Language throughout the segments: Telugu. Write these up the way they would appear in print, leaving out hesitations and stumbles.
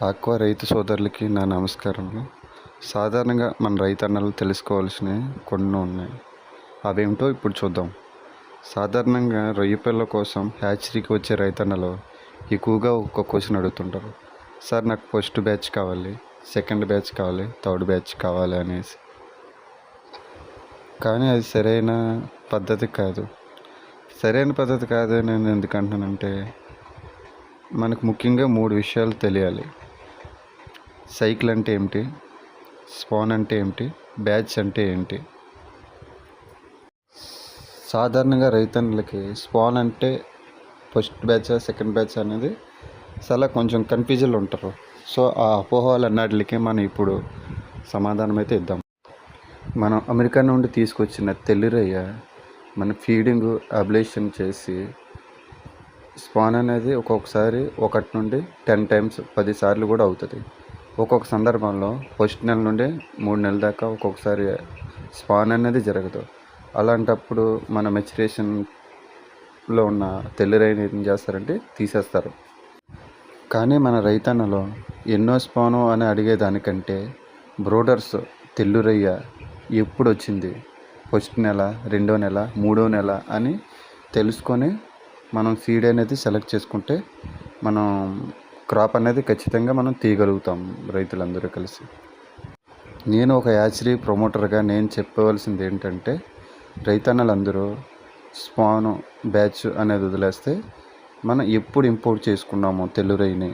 ఆక్వా రైతు సోదరులకి నా నమస్కారములు. సాధారణంగా మన రైతన్నలు తెలుసుకోవాల్సినవి కొన్ని ఉన్నాయి. అవేమిటో ఇప్పుడు చూద్దాం. సాధారణంగా రొయ్య పిల్ల కోసం హ్యాచరీకి వచ్చే రైతన్నలు ఎక్కువగా ఒక క్వశ్చన్ అడుగుతుంటారు. సార్, నాకు ఫస్ట్ బ్యాచ్ కావాలి, సెకండ్ బ్యాచ్ కావాలి, థర్డ్ బ్యాచ్ కావాలి అనేసి. కానీ అది సరైన పద్ధతి కాదు. సరైన పద్ధతి కాదని నేను ఎందుకంటున్నానంటే, మనకు ముఖ్యంగా 3 విషయాలు తెలియాలి. సైకిల్ అంటే ఏమిటి, స్పాన్ అంటే ఏమిటి, బ్యాచ్ అంటే ఏంటి. సాధారణంగా రైతన్నులకి స్పాన్ అంటే ఫస్ట్ బ్యాచ్ సెకండ్ బ్యాచ్ అనేది చాలా కొంచెం కన్ఫ్యూజన్లో ఉంటారు. సో ఆ అపోహలన్నిటికి మనం ఇప్పుడు సమాధానం అయితే ఇద్దాం. మనం అమెరికా నుండి తీసుకొచ్చిన తెల్లిరయ్య మన ఫీడింగ్ అబ్లేషన్ చేసి స్పాన్ అనేది ఒక్కొక్కసారి 1 నుండి 10 టైమ్స్ 10 సార్లు కూడా అవుతుంది. ఒక్కొక్క సందర్భంలో ఫస్ట్ నెల నుండి 3 నెలల దాకా ఒక్కొక్కసారి స్పాన్ అనేది జరగదు. అలాంటప్పుడు మన మెచ్యురేషన్లో ఉన్న తెల్లిరయ్యని ఏం చేస్తారంటే తీసేస్తారు. కానీ మన రైతన్నలో ఎన్నో స్పాను అని అడిగేదానికంటే బ్రోడర్స్ తెల్లిరయ్య ఎప్పుడు వచ్చింది, ఫస్ట్ నెల, 2వ నెల, 3వ నెల అని తెలుసుకొని మనం సీడ్ అనేది సెలెక్ట్ చేసుకుంటే మనం క్రాప్ అనేది ఖచ్చితంగా మనం తీయగలుగుతాం రైతులందరూ కలిసి. నేను ఒక హ్యాచరీ ప్రమోటర్గా నేను చెప్పవలసింది ఏంటంటే, రైతన్నలందరూ స్పాను బ్యాచ్ అనేది వదిలేస్తే మనం ఎప్పుడు ఇంపోర్ట్ చేసుకున్నామో తెల్లురయ్యని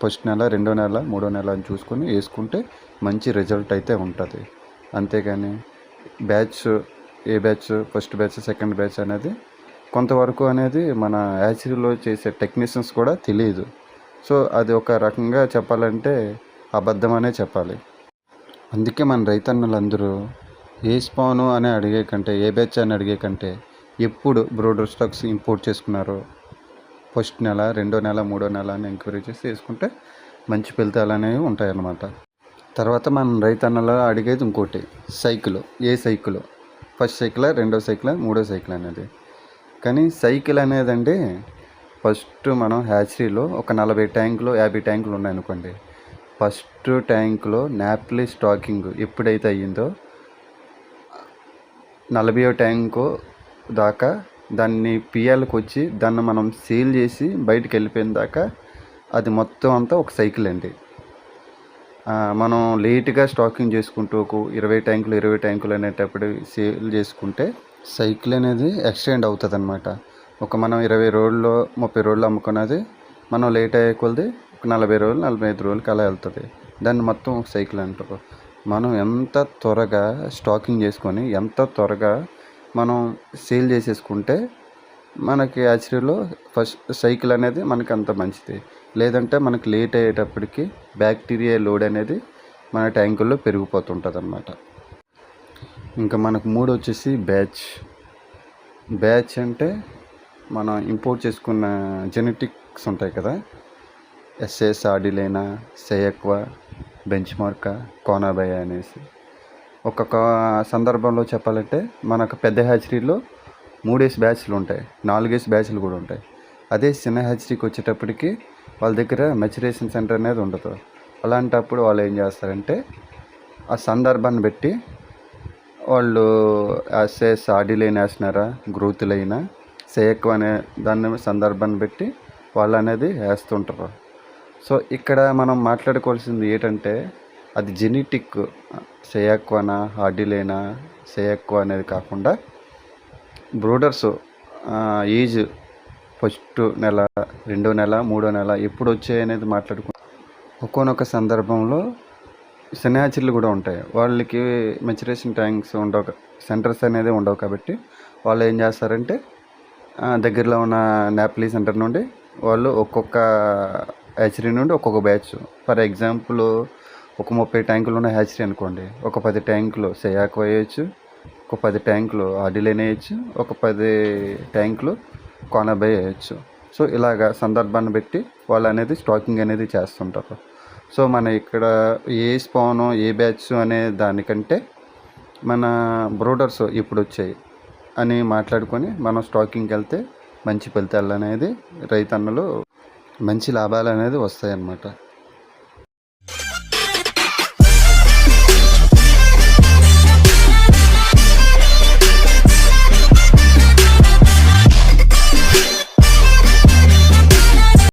ఫస్ట్ నెల, 2వ నెల, 3వ నెల అని చూసుకొని వేసుకుంటే మంచి రిజల్ట్ అయితే ఉంటుంది. అంతేగాని బ్యాచ్ ఏ batch, first batch, second batch అనేది కొంతవరకు అనేది మన హ్యాచరీలో చేసే టెక్నీషియన్స్ కూడా తెలియదు. సో అది ఒక రకంగా చెప్పాలంటే అబద్ధం అనే చెప్పాలి. అందుకే మన రైతన్నలందరూ ఏ స్పాను అని అడిగే కంటే, ఏ బ్యాచ్ అని అడిగే కంటే ఎప్పుడు బ్రోడర్ స్టాక్స్ ఇంపోర్ట్ చేసుకున్నారో ఫస్ట్ నెల, 2వ నెల, 3వ నెల అని ఎంక్వైరీ చేసి వేసుకుంటే మంచి ఫలితాలు అనేవి ఉంటాయన్నమాట. తర్వాత మన రైతన్నలు అడిగేది ఇంకోటి, సైకిల్. ఏ సైకిల్, ఫస్ట్ సైకిల్, 2వ సైకిల్, 3వ సైకిల్ అనేది. కానీ సైకిల్ అనేదండి, ఫస్ట్ మనం హ్యాచరీలో ఒక 40 ట్యాంకులు 50 ట్యాంకులు ఉన్నాయనుకోండి. ఫస్ట్ ట్యాంకులో నాప్లీ స్టాకింగ్ ఎప్పుడైతే అయ్యిందో 40వ ట్యాంకు దాకా దాన్ని పిఎల్కి వచ్చి దాన్ని మనం సేల్ చేసి బయటకు వెళ్ళిపోయిన దాకా అది మొత్తం అంతా ఒక సైకిల్ అండి. మనం లేట్గా స్టాకింగ్ చేసుకుంటూ ఒక 20 ట్యాంకులు అనేటప్పుడు సేల్ చేసుకుంటే సైకిల్ అనేది ఎక్స్టెండ్ అవుతుంది అన్నమాట. ఒక మనం 20 రోజుల్లో 30 రోజులు అమ్ముకున్నది మనం లేట్ అయ్యే కొలది ఒక 40 రోజులు 45 రోజులకి అలా వెళ్తుంది. దాన్ని మొత్తం ఒక సైకిల్ అంటారు. మనం ఎంత త్వరగా స్టాకింగ్ చేసుకొని ఎంత త్వరగా మనం సేల్ చేసేసుకుంటే మనకి హ్యాచరీలో ఫస్ట్ సైకిల్ అనేది మనకి అంత మంచిది. లేదంటే మనకి లేట్ అయ్యేటప్పటికి బ్యాక్టీరియా లోడ్ అనేది మన ట్యాంకుల్లో పెరిగిపోతుంటుంది అన్నమాట. ఇంకా మనకు 3 వచ్చేసి బ్యాచ్. బ్యాచ్ అంటే మనం ఇంపోర్ట్ చేసుకున్న జెనెటిక్స్ ఉంటాయి కదా, ఎస్ఎస్, ఆర్డిలైనా, సెయక్వా, బెంచ్ మార్కా, కోనాబయ అనేసి. ఒక్కొక్క సందర్భంలో చెప్పాలంటే మనకు పెద్ద హ్యాచరీలో 3 బ్యాచ్లు ఉంటాయి, 4 బ్యాచ్లు కూడా ఉంటాయి. అదే చిన్న హ్యాచరీకి వచ్చేటప్పటికి వాళ్ళ దగ్గర మెచ్యురేషన్ సెంటర్ అనేది ఉండదు. అలాంటప్పుడు వాళ్ళు ఏం చేస్తారంటే ఆ సందర్భాన్ని బట్టి వాళ్ళు ఎస్ఎస్, ఆర్డిలైన్ వేస్తున్నారా, గ్రోత్లైనా, సెయక్వా అనే దాన్ని సందర్భాన్ని బట్టి వాళ్ళు అనేది వేస్తుంటారు. సో ఇక్కడ మనం మాట్లాడుకోవాల్సింది ఏంటంటే, అది జెనెటిక్ సెయక్వానా, ఆర్డిలైనా, సెయక్వా అనేది కాకుండా బ్రోడర్స్ ఏజ్ ఫస్ట్ నెల, 2వ నెల, 3వ నెల ఎప్పుడు వచ్చాయి అనేది మాట్లాడుకుంటాం. ఒక్కొక్క సందర్భంలో చిన్న హ్యాచరీలు కూడా ఉంటాయి. వాళ్ళకి మెచ్యురేషన్ ట్యాంక్స్ ఉండవు, సెంటర్స్ అనేది ఉండవు. కాబట్టి వాళ్ళు ఏం చేస్తారంటే దగ్గరలో ఉన్న నాప్లీ సెంటర్ నుండి వాళ్ళు ఒక్కొక్క హ్యాచరీ నుండి ఒక్కొక్క బ్యాచ్, ఫర్ ఎగ్జాంపుల్ ఒక 30 ట్యాంకులు ఉన్న హ్యాచరీ అనుకోండి, ఒక 10 ట్యాంకులు సెయాక్వా వేయచ్చు, ఒక 10 ట్యాంకులు ఆర్డిలైన్ వేయచ్చు, ఒక 10 ట్యాంకులు కోనాబై వేయచ్చు. సో ఇలాగా సందర్భాన్ని బట్టి వాళ్ళు అనేది స్టాకింగ్ అనేది చేస్తుంటారు. సో మన ఇక్కడ ఏ స్పాను ఏ బ్యాచ్ అనే దానికంటే మన బ్రోడర్స్ ఇప్పుడు వచ్చాయి అని మాట్లాడుకొని మనం స్టాకింగ్కి వెళ్తే మంచి ఫలితాలు అనేది రైతన్నలు మంచి లాభాలు అనేది వస్తాయన్నమాట.